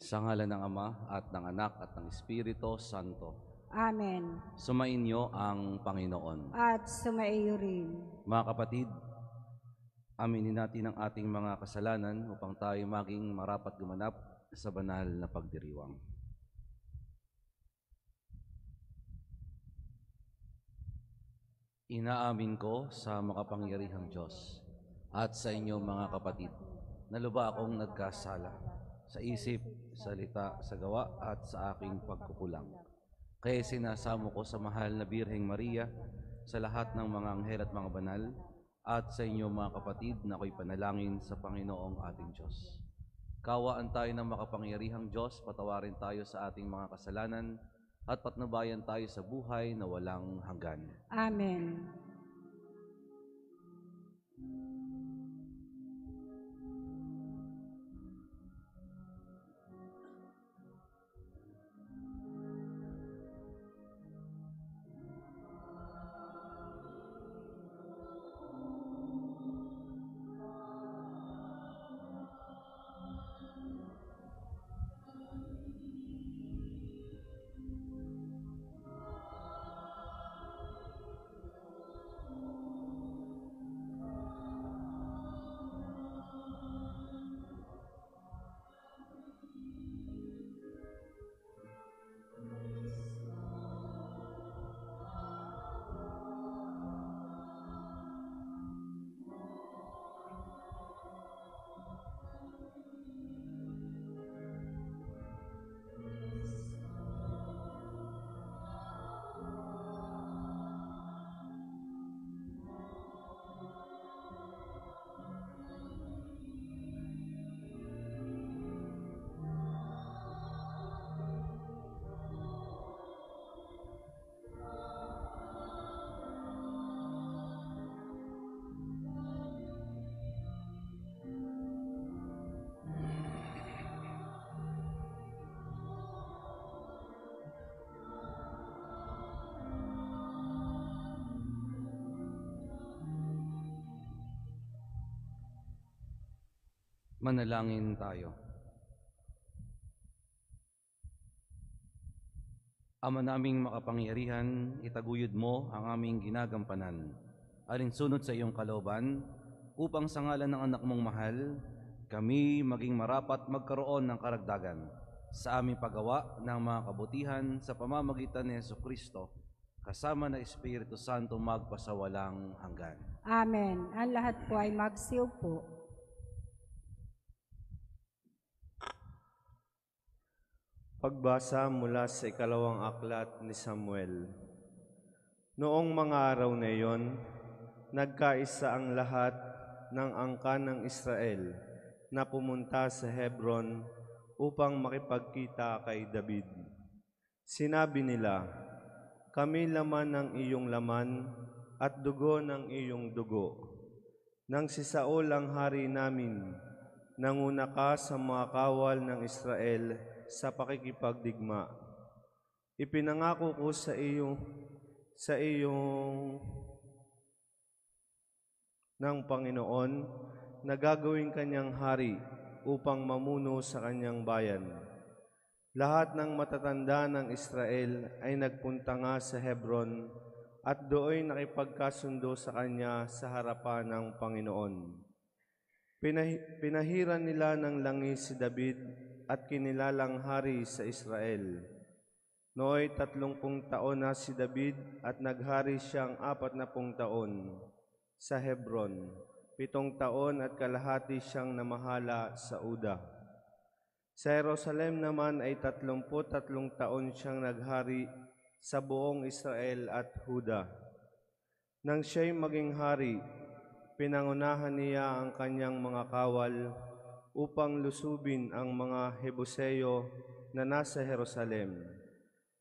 Sa ngalan ng Ama at ng Anak at ng Espiritu Santo. Amen. Sumainyo ang Panginoon. At sumaiyo rin. Mga kapatid, aminin natin ang ating mga kasalanan upang tayo maging marapat gumanap sa banal na pagdiriwang. Inaamin ko sa makapangyarihang Diyos at sa inyo mga kapatid, na lubha akong nagkasala sa isip, salita, sa gawa at sa aking pagkukulang. Kaya sinasamo ko sa mahal na Birheng Maria, sa lahat ng mga anghel at mga banal, at sa inyo mga kapatid na ako'y panalangin sa Panginoong ating Diyos. Kawaan tayo ng makapangyarihang Diyos, patawarin tayo sa ating mga kasalanan, at patnubayan tayo sa buhay na walang hanggan. Amen. Manalangin tayo. Ama naming makapangyarihan, itaguyod mo ang aming ginagampanan, alinsunod sa iyong kalooban, upang sa ngalan ng anak mong mahal, kami maging marapat magkaroon ng karagdagan sa aming paggawa ng mga kabutihan sa pamamagitan ni Jesucristo, kasama na Espiritu Santo magpasawalang hanggan. Amen. Ang lahat po ay magsiupo. Pagbasa mula sa ikalawang aklat ni Samuel. Noong mga araw na iyon, nagkaisa ang lahat ng angkan ng Israel na pumunta sa Hebron upang makipagkita kay David. Sinabi nila, "Kami laman ng iyong laman at dugo ng iyong dugo. Nang si Saul ang hari namin, nanguna ka sa mga kawal ng Israel sa pakikipagdigma. Ipinangako ko sa iyong ng Panginoon na gagawin kanyang hari upang mamuno sa kanyang bayan. Lahat ng matatanda ng Israel ay nagpunta nga sa Hebron at doon nakipagkasundo sa kanya sa harapan ng Panginoon. Pinahiran nila ng langis si David at kinilalang hari sa Israel. Nooy 30 taon na si David at naghari siyang 40 taon sa Hebron. 7 taon at kalahati siyang namahala sa Uda. Sa Jerusalem naman ay 33 taon siyang naghari sa buong Israel at Huda. Nang siya'y maging hari, pinangunahan niya ang kanyang mga kawal upang lusubin ang mga Hebuseyo na nasa Jerusalem.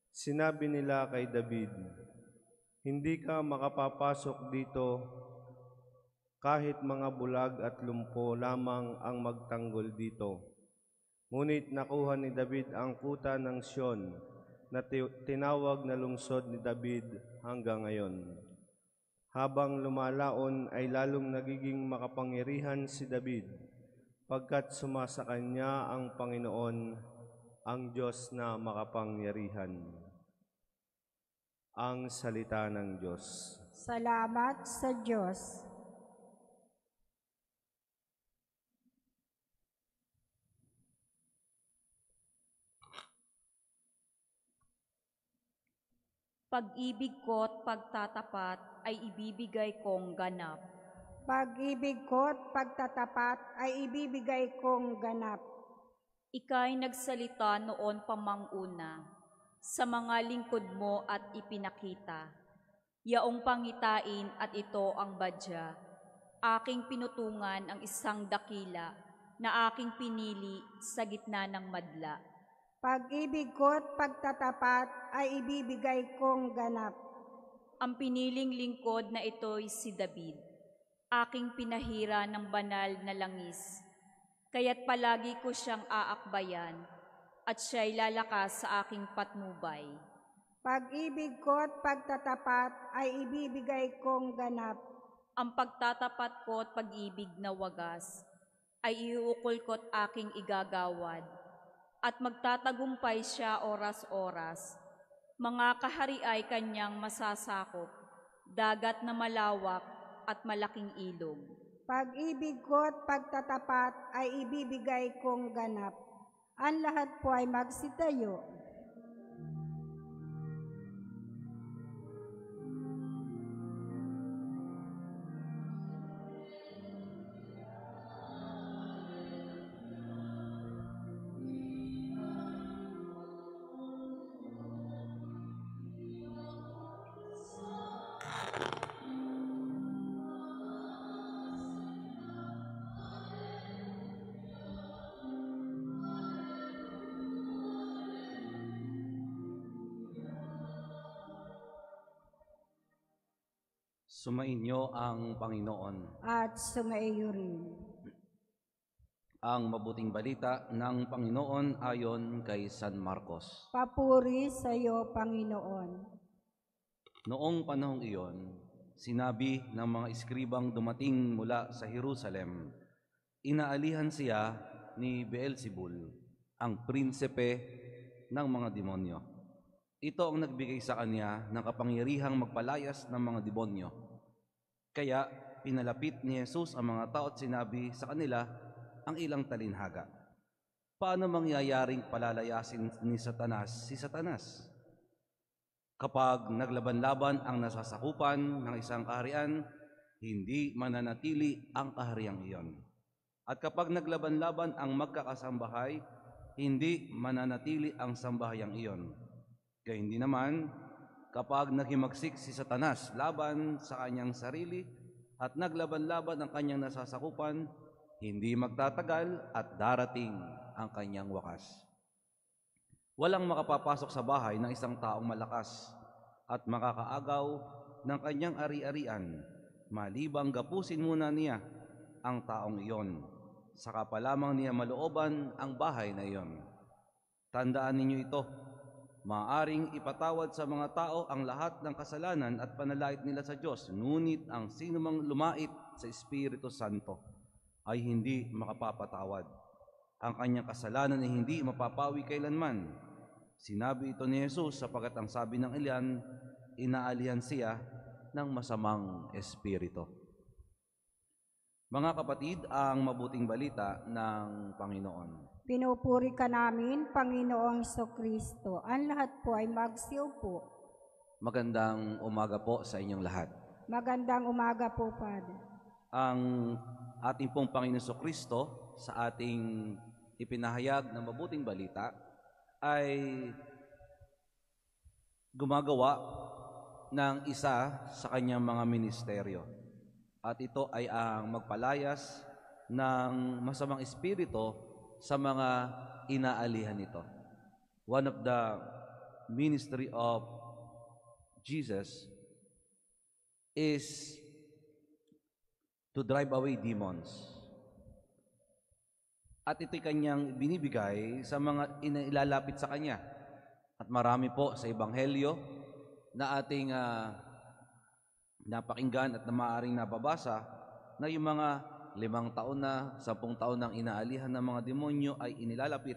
Sinabi nila kay David, "Hindi ka makapapasok dito kahit mga bulag at lumpo lamang ang magtanggol dito." Ngunit nakuha ni David ang kuta ng Sion na tinawag na lungsod ni David hanggang ngayon. Habang lumalaon ay lalong nagiging makapangyarihan si David, pagkat sumasa kanya ang Panginoon ang Diyos na makapangyarihan. Ang salita ng Diyos. Salamat sa Diyos. Pag-ibig ko't pagtatapat ay ibibigay kong ganap. Pag-ibig ko't pagtatapat ay ibibigay kong ganap. Ika'y nagsalita noon pamanguna sa mga lingkod mo at ipinakita. Yaong pangitain at ito ang badya. Aking pinutungan ang isang dakila na aking pinili sa gitna ng madla. Pag-ibig ko't pagtatapat ay ibibigay kong ganap. Ang piniling lingkod na ito'y si David, aking pinahira ng banal na langis. Kaya't palagi ko siyang aakbayan at siya'y lalakas sa aking patnubay. Pag-ibig ko't pagtatapat ay ibibigay kong ganap. Ang pagtatapat ko't pag-ibig na wagas ay iuukol ko't aking igagawad. At magtatagumpay siya oras-oras. Mga kahari ay kanyang masasakop, dagat na malawak at malaking ilog. Pag-ibig ko't pagtatapat ay ibibigay kong ganap. Ang lahat po ay magsitayo. Sumainyo ang Panginoon. At sumaiyo rin. Ang mabuting balita ng Panginoon ayon kay San Marcos. Papuri sa iyo, Panginoon. Noong panahong iyon, sinabi ng mga iskribang dumating mula sa Jerusalem, inaalihan siya ni Beelzebul, ang prinsipe ng mga demonyo. Ito ang nagbigay sa kanya ng kapangyarihang magpalayas ng mga demonyo. Kaya pinalapit ni Jesus ang mga tao at sinabi sa kanila ang ilang talinhaga. Paano mangyayaring palalayasin ni Satanas si Satanas? Kapag naglaban-laban ang nasasakupan ng isang kaharian, hindi mananatili ang kahariang iyon. At kapag naglaban-laban ang magkakasambahay, hindi mananatili ang sambahayang iyon. Kaya hindi naman, kapag naghimagsik si Satanas laban sa kanyang sarili at naglaban-laban ang kanyang nasasakupan, hindi magtatagal at darating ang kanyang wakas. Walang makapapasok sa bahay ng isang taong malakas at makakaagaw ng kanyang ari-arian, malibang gapusin muna niya ang taong iyon. Saka pa lamang niya malooban ang bahay na iyon. Tandaan ninyo ito, maaaring ipatawad sa mga tao ang lahat ng kasalanan at panalait nila sa Diyos, ngunit ang sinumang lumait sa Espiritu Santo ay hindi makapapatawad. Ang kanyang kasalanan ay hindi mapapawi kailanman. Sinabi ito ni Jesus sapagkat ang sabi ng ilan, inaalihan siya ng masamang espiritu. Mga kapatid, ang mabuting balita ng Panginoon. Pinupuri ka namin, Panginoong Jesucristo. Ang lahat po ay magsiupo. Magandang umaga po sa inyong lahat. Magandang umaga po, Padre. Ang ating pong Panginoon Jesucristo sa ating ipinahayag na mabuting balita ay gumagawa ng isa sa kanyang mga ministeryo. At ito ay ang magpalayas ng masamang espiritu sa mga inaalihan nito. One of the ministry of Jesus is to drive away demons. At ito'y kanyang binibigay sa mga ilalapit sa kanya. At marami po sa Ebanghelyo na ating napakinggan at na maaaring nababasa na yung mga 5 taon na, 10 taon nang inaalihan ng mga demonyo ay inilalapit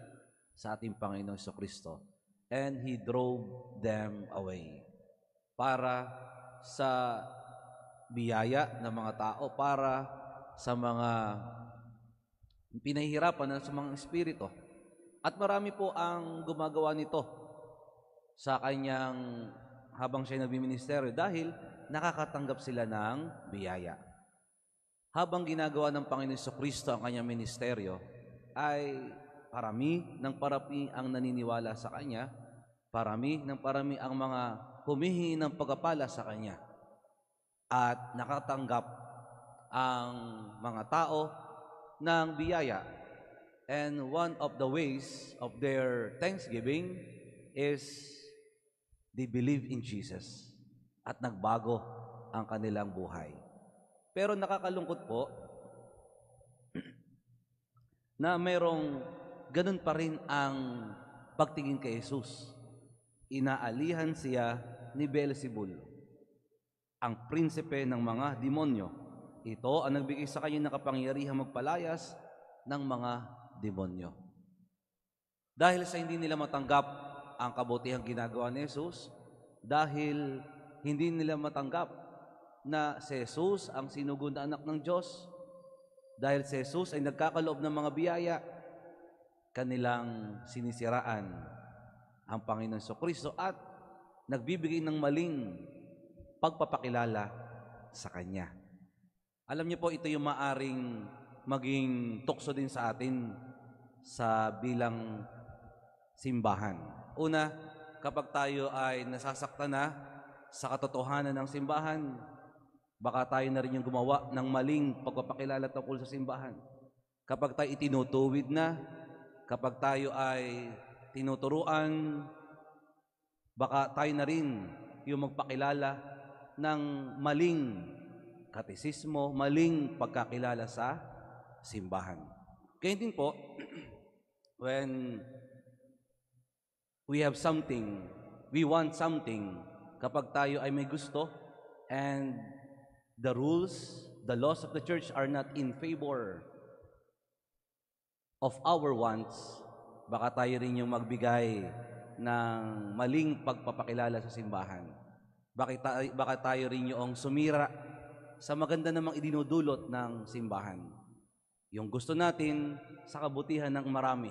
sa ating Panginoong Kristo. And He drove them away. Para sa biyaya ng mga tao, para sa mga pinahihirapan sa mga espiritu. At marami po ang gumagawa nito sa kanyang habang siya nagbiministeryo dahil nakakatanggap sila ng biyaya. Habang ginagawa ng Panginoon Kristo ang kanyang ministeryo, ay parami ang naniniwala sa kanya, parami ang mga humihingi ng pagpapala sa kanya, at nakatanggap ang mga tao ng biyaya. And one of the ways of their thanksgiving is they believe in Jesus at nagbago ang kanilang buhay. Pero nakakalungkot po na mayroong ganun pa rin ang pagtingin kay Jesus. Inaalihan siya ni Beelzebul, ang prinsipe ng mga demonyo. Ito ang nagbigay sa kanya ng kapangyarihang magpalayas ng mga demonyo. Dahil sa hindi nila matanggap ang kabutihang ginagawa ni Jesus, dahil hindi nila matanggap na si Jesus ang sinugod na anak ng Diyos, dahil si Jesus ay nagkakaloob ng mga biyaya, kanilang sinisiraan ang Panginoon Kristo at nagbibigay ng maling pagpapakilala sa Kanya. Alam niyo po, ito yung maaring maging tukso din sa atin sa bilang simbahan. Una, kapag tayo ay nasasaktan na sa katotohanan ng simbahan, baka tayo na rin yung gumawa ng maling pagpapakilala tungkol sa simbahan. Kapag tayo itinutuwid na, kapag tayo ay tinuturuan, baka tayo na rin yung magpakilala ng maling katesismo, maling pagkakilala sa simbahan. Kaya din po, when we have something, we want something, kapag tayo ay may gusto, and the rules, the laws of the church are not in favor of our wants, baka tayo rin yung magbigay ng maling pagpapakilala sa simbahan. Baka tayo rin yung sumira sa maganda namang idinudulot ng simbahan. Yung gusto natin sa kabutihan ng marami.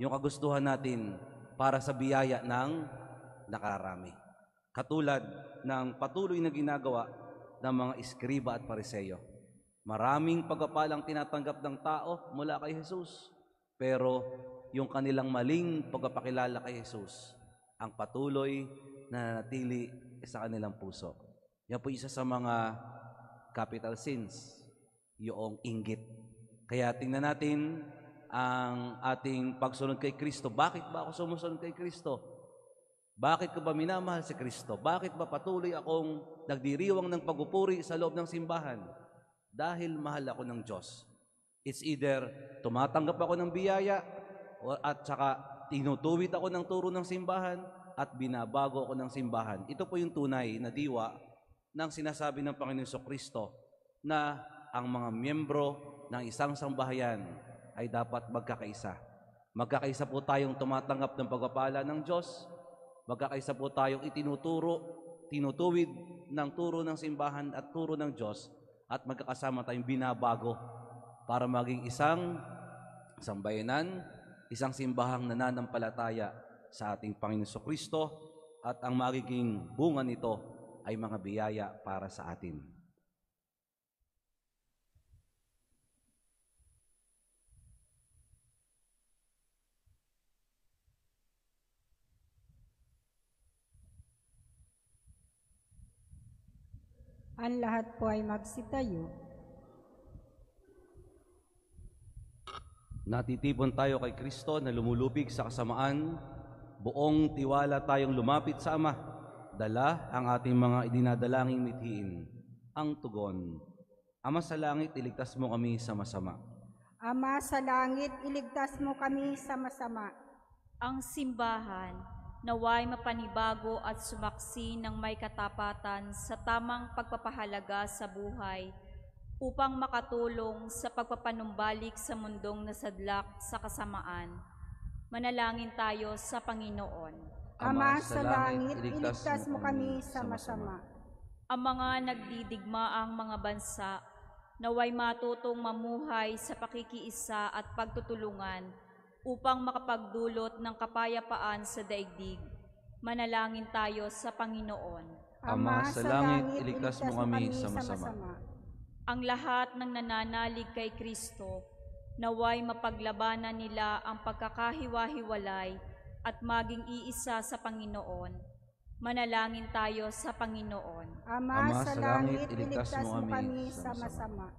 Yung kagustuhan natin para sa biyaya ng nakararami. Katulad ng patuloy na ginagawa ng mga iskriba at pariseyo. Maraming pagpapalang tinatanggap ng tao mula kay Jesus, pero yung kanilang maling pagpapakilala kay Jesus ang patuloy na nanatili sa kanilang puso. Yan po isa sa mga capital sins, yung inggit. Kaya tingnan natin ang ating pagsunod kay Kristo. Bakit ba ako sumusunod kay Kristo? Bakit ko ba minamahal si Kristo? Bakit ba patuloy akong nagdiriwang ng pagpupuri sa loob ng simbahan? Dahil mahal ako ng Diyos. It's either tumatanggap ako ng biyaya at saka tinutuwid ako ng turo ng simbahan at binabago ako ng simbahan. Ito po yung tunay na diwa ng sinasabi ng Panginoon Kristo na ang mga miyembro ng isang sambahayan ay dapat magkakaisa. Magkakaisa po tayong tumatanggap ng pagpapala ng Diyos. Magkakaisa po tayong tinutuwid ng turo ng simbahan at turo ng Diyos, at magkakasama tayong binabago para maging isang sambayanan, isang simbahang nananampalataya sa ating Panginoon Kristo, at ang magiging bunga nito ay mga biyaya para sa atin. Ang lahat po ay magsitayo. Natitipon tayo kay Kristo na lumulubig sa kasamaan, buong tiwala tayong lumapit sa Ama, dala ang ating mga idinadalangin mithiin. Ang tugon, Ama sa langit, iligtas mo kami sa masama. Ama sa langit, iligtas mo kami sa masama. Ang simbahan, naway mapanibago at sumaksi ng may katapatan sa tamang pagpapahalaga sa buhay upang makatulong sa pagpapanumbalik sa mundong nasadlak sa kasamaan. Manalangin tayo sa Panginoon. Ama sa langit, iligtas mo kami sa masama. Ang mga nagdidigmaang mga bansa, naway matutong mamuhay sa pakikiisa at pagtutulungan upang makapagdulot ng kapayapaan sa daigdig. Manalangin tayo sa Panginoon. Ama sa langit, iligtas mo kami sa masama. Ang lahat ng nananalig kay Kristo, naway mapaglabanan nila ang pagkakahiwa-hiwalay at maging iisa sa Panginoon. Manalangin tayo sa Panginoon. Ama sa langit, iligtas mo kami sa masama.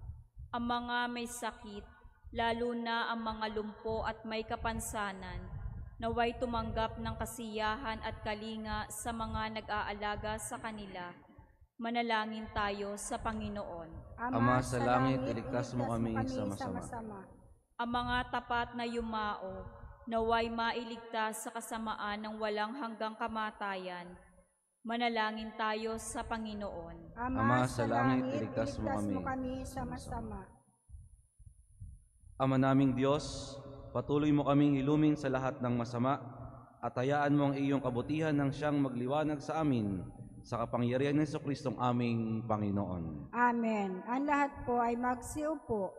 Ang mga may sakit, lalo na ang mga lumpo at may kapansanan, naway tumanggap ng kasiyahan at kalinga sa mga nag-aalaga sa kanila. Manalangin tayo sa Panginoon. Ama sa langit, iligtas mo kami sa masama. Ang mga tapat na yumao, naway mailigtas sa kasamaan ng walang hanggang kamatayan. Manalangin tayo sa Panginoon. Ama sa langit, iligtas mo kami sa masama. Ama naming Diyos, patuloy mo kaming hilumin sa lahat ng masama at hayaan mo ang iyong kabutihan nang siyang magliwanag sa amin sa kapangyarihan ng Jesucristong aming Panginoon. Amen. Ang lahat po ay magsiupo.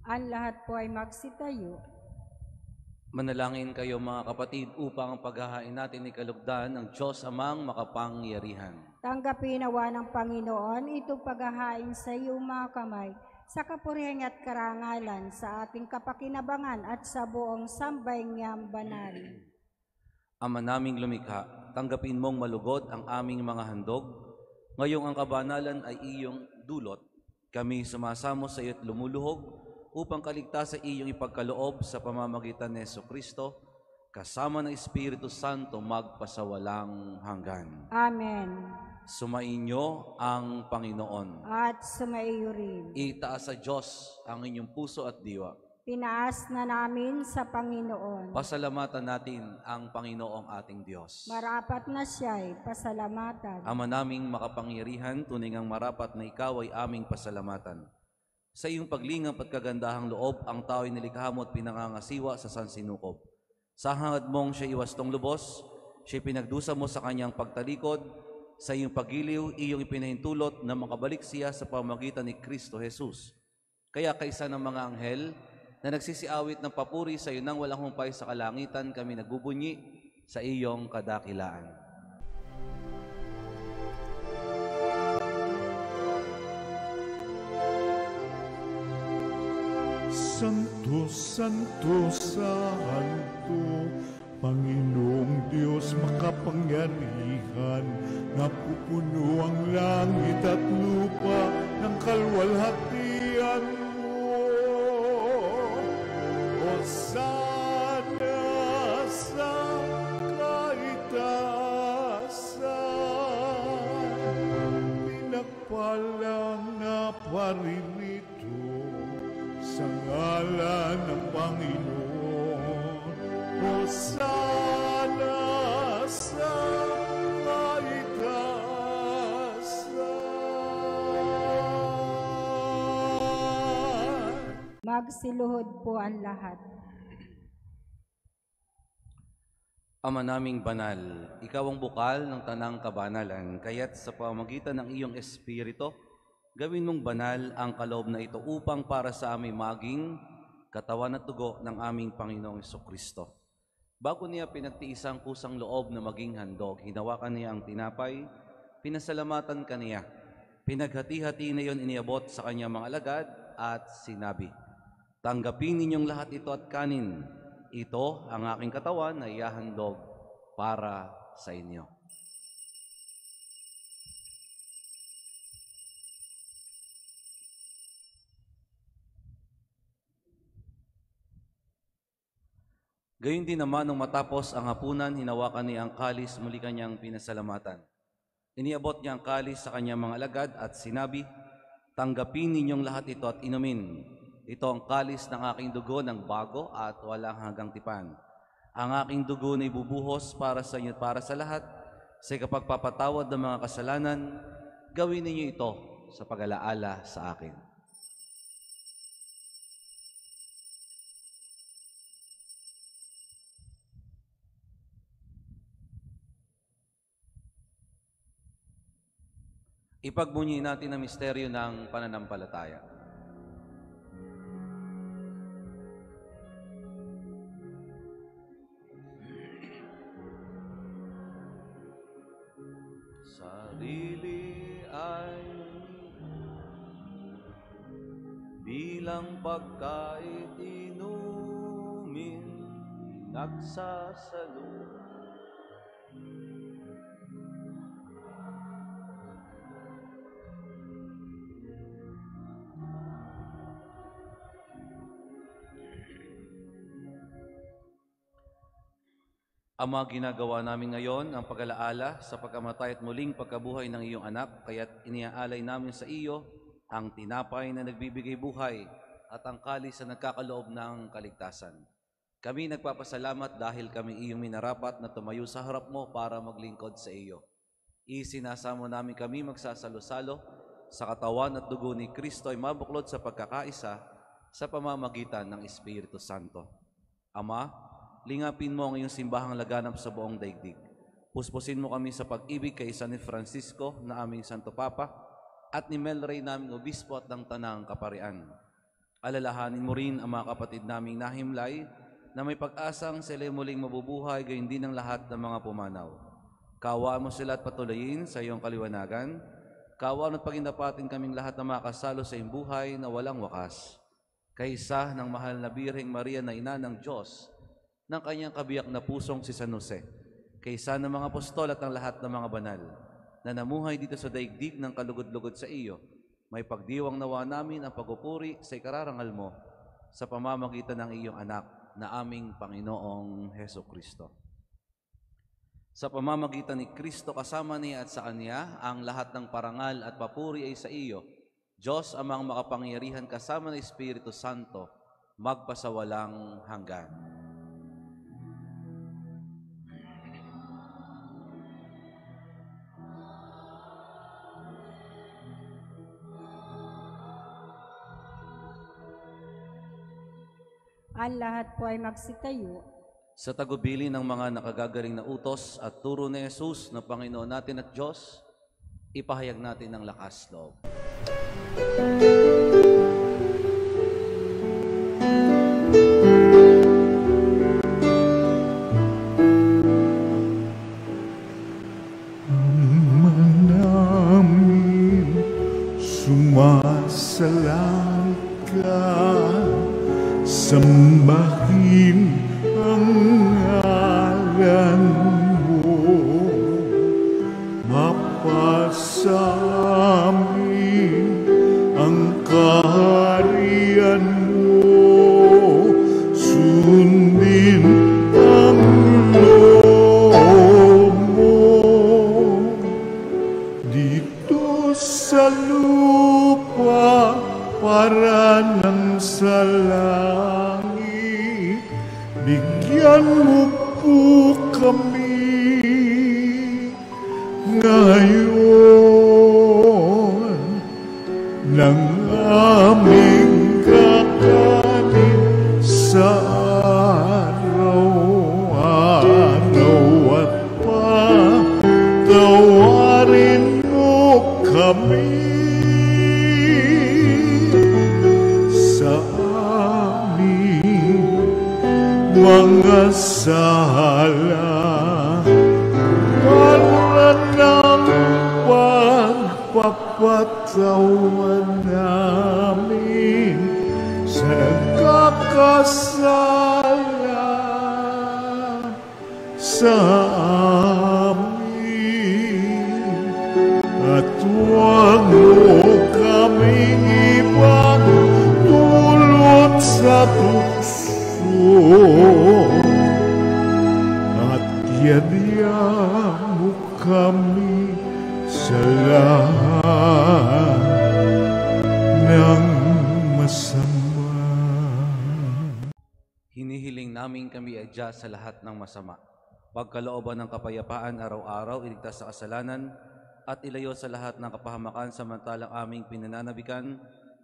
Ang lahat po ay magsitayo. Manalangin kayo mga kapatid upang ang paghahain natin ay kalugdan ng Diyos amang makapangyarihan. Tanggapin nawa ng Panginoon itong paghahain sa iyong mga kamay, sa kapurihan at karangalan, sa ating kapakinabangan at sa buong sambayanang banal. Ama naming lumikha, tanggapin mong malugod ang aming mga handog. Ngayong ang kabanalan ay iyong dulot. Kami sumasamo sa iyo't lumuluhog upang kaligtas sa iyong ipagkaloob sa pamamagitan ni Jesucristo, kasama ng Espiritu Santo magpasawalang hanggan. Amen. Sumainyo ang Panginoon. At sumaiyo rin. Itaas sa Diyos ang inyong puso at diwa. Tinaas na namin sa Panginoon. Pasalamatan natin ang Panginoong ating Diyos. Marapat na siya'y pasalamatan. Ama naming makapangyarihan, tunay ngang marapat na ikaw ay aming pasalamatan. Sa iyong paglingap at kagandahang loob, ang tao'y nilikha mo at pinangangasiwa sa sansinukob. Sa hangad mong siya iwastong lubos, siya pinagdusa mo sa kanyang pagtalikod. Sa iyong pagiliw, iyong ipinahintulot na makabalik siya sa pamamagitan ni Kristo Jesus. Kaya kaisa ng mga anghel na nagsisiawit ng papuri sa iyo nang walang humpay sa kalangitan, kami nagbubunyi sa iyong kadakilaan. Santo, Santo, Santo, Panginoong Diyos makapangyarihan, napupuno ang langit at lupa ng kalwalhatian mo. Hosana sa kaitaasan, pinagpalang na paririto sa ngalan ng Panginoon. Hosana Magsiluhod po ang lahat. Ama naming banal, ikaw ang bukal ng tanang kabanalan, kaya't sa pamamagitan ng iyong Espiritu, gawin mong banal ang kaloob na ito upang para sa aming maging katawan at dugo ng aming Panginoong Hesukristo. Bago niya pinagtiisang kusang loob na maging handog, hinawakan niya ang tinapay, pinasalamatan kaniya, pinaghati-hati na iyon iniabot sa kanyang mga alagad at sinabi, "Tanggapin ninyong lahat ito at kanin. Ito ang aking katawan na ihahandog para sa inyo." Gayun din naman nung matapos ang hapunan, hinawakan niya ang kalis, muli kanyang pinasalamatan. Iniabot niya ang kalis sa kanyang mga alagad at sinabi, "Tanggapin ninyong lahat ito at inumin. Ito ang kalis ng aking dugo ng bago at walang hanggang tipan. Ang aking dugo na ibubuhos para sa inyo at para sa lahat. Sa kapagpapatawad ng mga kasalanan, gawin ninyo ito sa pag-alaala sa akin." Ipagbunyi natin ang misteryo ng pananampalataya. Sarili ay bilang pagkain inumin, nagsasalo. Ama, ginagawa namin ngayon ang pag-alaala sa pagkamatay at muling pagkabuhay ng iyong anak, kaya't iniaalay namin sa iyo ang tinapay na nagbibigay buhay at ang kalis na nagkakaloob ng kaligtasan. Kami nagpapasalamat dahil kami iyong minarapat na tumayo sa harap mo para maglingkod sa iyo. Isinasamo namin kami magsasalo-salo sa katawan at dugo ni Kristo ay mabuklod sa pagkakaisa sa pamamagitan ng Espiritu Santo. Ama, lingapin mo ang iyong simbahang laganap sa buong daigdig. Puspusin mo kami sa pag-ibig kay San Francisco na aming Santo Papa at ni Melray naming Obispo at ng Tanang Kaparian. Alalahanin mo rin ang mga kapatid naming nahimlay na may pag-asang sila muling mabubuhay, gayon din ang lahat ng mga pumanaw. Kaawaan mo sila at patulayin sa iyong kaliwanagan. Kaawaan at pagindapatin kaming lahat na makasalo sa iyong buhay na walang wakas. Kaysa ng mahal na Birheng Maria na ina ng Diyos, ng kanyang kabiyak na pusong si San Jose, kaysa ng mga apostol at ng lahat ng mga banal na namuhay dito sa daigdig ng kalugod-lugod sa iyo, may pagdiwang nawa namin ang pagpupuri sa ikararangal mo sa pamamagitan ng iyong anak na aming Panginoong Hesukristo. Sa pamamagitan ni Kristo kasama niya at sa Kanya, ang lahat ng parangal at papuri ay sa iyo, Diyos amang makapangyarihan kasama ng Espiritu Santo, magpasawalang hanggan. Ang lahat po ay magsitayo. Sa tagubili ng mga nakagagaling na utos at turo ni Jesus na Panginoon natin at Diyos, ipahayag natin ang lakas loob. Namin sumasalang ka, sambahin ang ngalan mo, mapasamin ang kaharian mo, sundin ang loob mo dito sa lupa para ng sa langit. Bigyan mo po kami ngayon ng aming kakayahan. mga sala para ng pagpapatawan namin sa nagkakasala sa amin. At huwag mo kaming ibang dulot sa tukso, at yadya mo kami sa lahat ng masama. Hinihiling namin kami adya sa lahat ng masama. Pagkalooban ng kapayapaan araw-araw, iligtas sa kasalanan, at ilayo sa lahat ng kapahamakan samantalang aming pinananabikan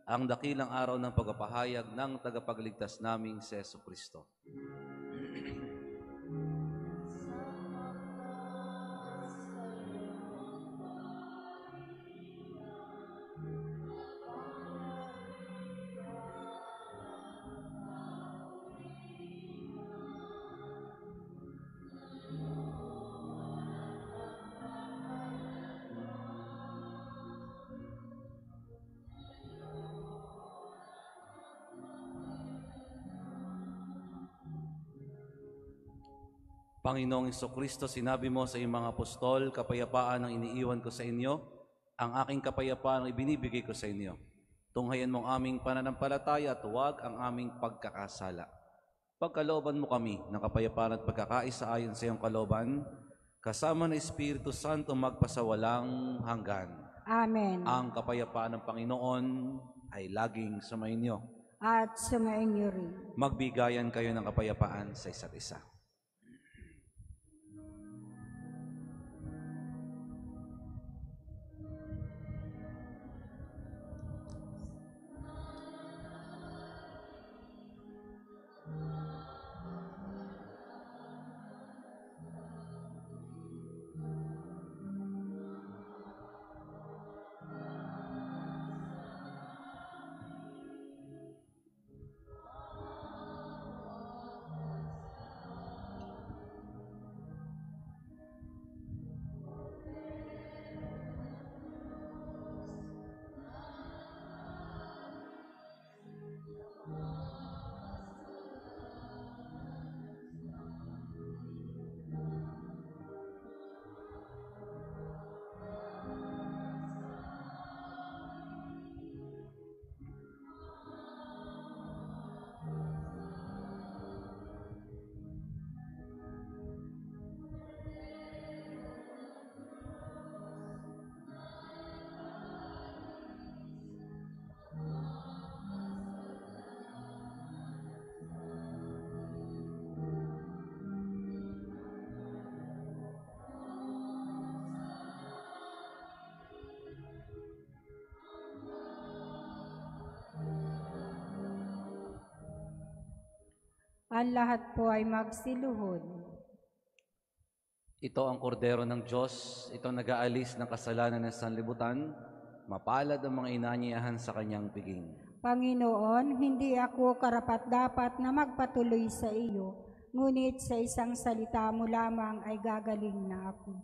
ang dakilang araw ng pagpapahayag ng tagapagligtas naming si Jesucristo. Panginoong Jesucristo, sinabi mo sa iyong mga apostol, kapayapaan ang iniiwan ko sa inyo, ang aking kapayapaan ang ibinibigay ko sa inyo. Tunghayan mo ang aming pananampalataya at huwag ang aming pagkakasala. Pagkalooban mo kami ng kapayapaan at pagkakaisa ayon sa iyong kalooban, kasama ng Espiritu Santo magpasawalang hanggan. Amen. Ang kapayapaan ng Panginoon ay laging sumainyo. At sumainyo rin. Magbigayan kayo ng kapayapaan sa isa't isa. Ang lahat po ay magsiluhod. Ito ang kordero ng Diyos, ito nag-aalis ng kasalanan ng sanlibutan, mapalad ang mga inanyayahan sa kanyang piging. Panginoon, hindi ako karapat-dapat na magpatuloy sa iyo, ngunit sa isang salita mo lamang ay gagaling na ako.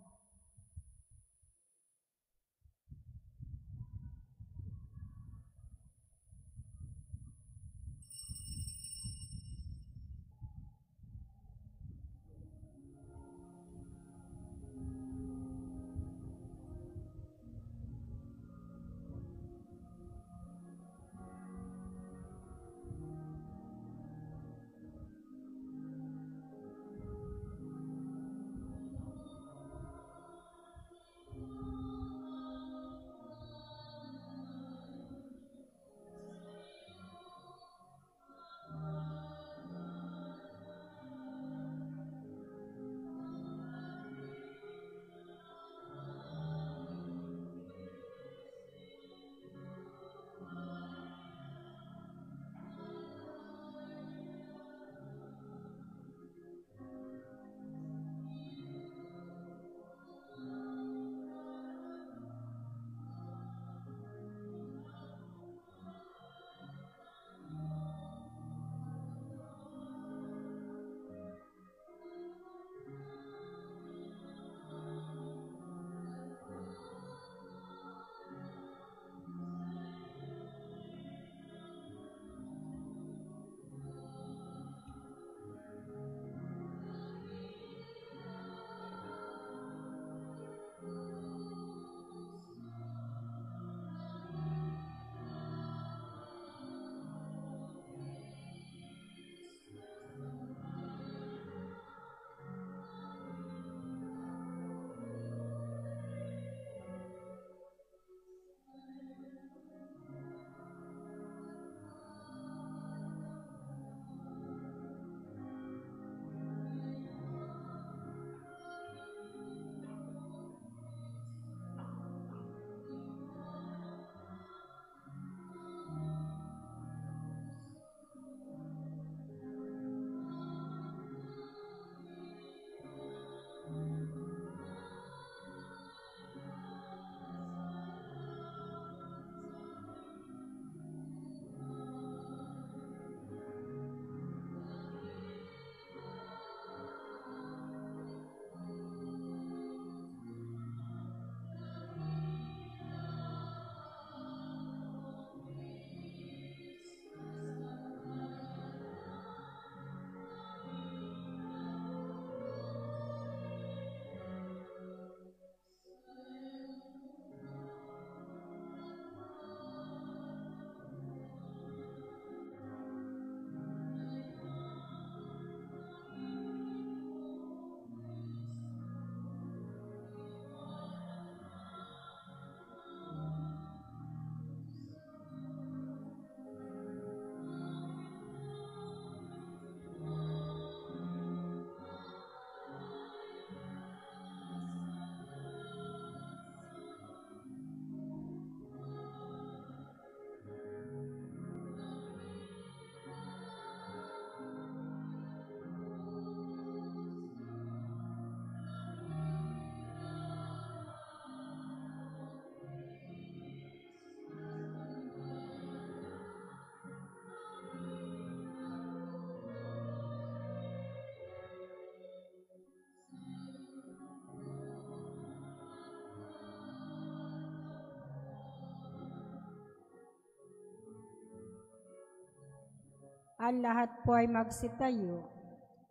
Ang lahat po ay magsitayo.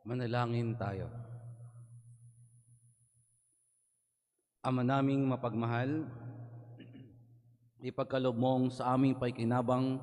Manalangin tayo. Ama naming mapagmahal, ipagkaloob mong sa aming paikinabang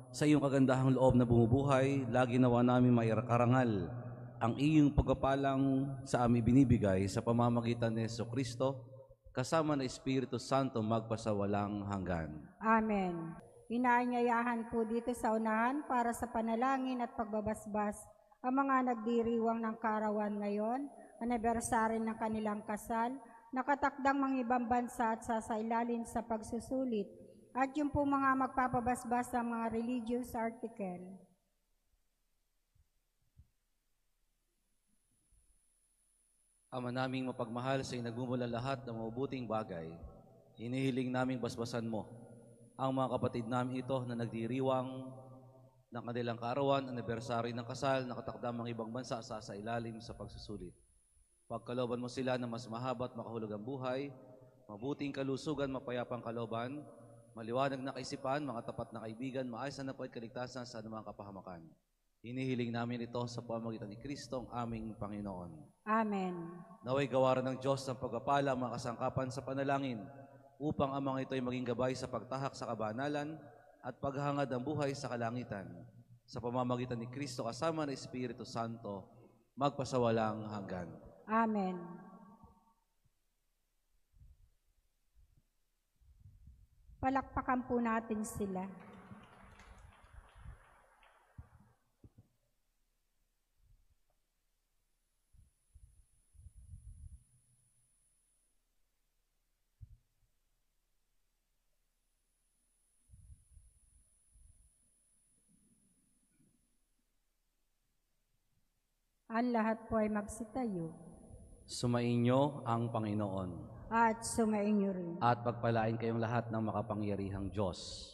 sa iyong kagandahang loob na bumubuhay, lagi nawa namin mairakarangal ang iyong pagpapalang sa aming binibigay sa pamamagitan ni Jesucristo, kasama ng Espiritu Santo magpasawalang hanggan. Amen. Inaanyayahan po dito sa unahan para sa panalangin at pagbabasbas ang mga nagdiriwang ng kaarawan ngayon, anibersaryo ng kanilang kasal, nakatakdang mga ibang bansa at sasailalin sa pagsusulit, at yung po mga magpapabasbas ng mga religious article. Ama naming mapagmahal, sa nagmumula lahat ng mabubuting bagay, hinihiling naming basbasan mo ang mga kapatid namin ito na nagdiriwang ng kanilang kaarawan, anibersaryo ng kasal, nakatakdang mga ibang bansa sa ilalim sa pagsusulit. Pagkalooban mo sila ng mas mahaba at makahulugang buhay, mabuting kalusugan, mapayapang kalooban, maliwanag na kaisipan, mga tapat na kaibigan, maayos na napoy kaligtasan sa anumang kapahamakan. Hinihiling namin ito sa pamamagitan ni Kristo ang aming Panginoon. Amen. Naway gawaran ng Diyos ng pagpapala ang mga kasangkapan sa panalangin upang ang mga ito ay maging gabay sa pagtahak sa kabanalan at paghahangad ng buhay sa kalangitan. Sa pamamagitan ni Kristo kasama ng Espiritu Santo, magpasawalang hanggan. Amen. Palakpakan po natin sila. Ang lahat po ay magsitayo. Sumainyo ang Panginoon. At sumainyo rin. At pagpalain kayong lahat ng makapangyarihang Diyos,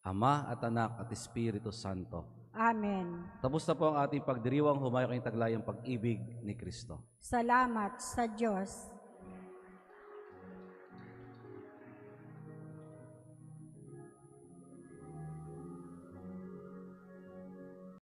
Ama at Anak at Espiritu Santo. Amen. Tapos na po ang ating pagdiriwang, humayo kayong taglayang pag-ibig ni Kristo. Salamat sa Diyos.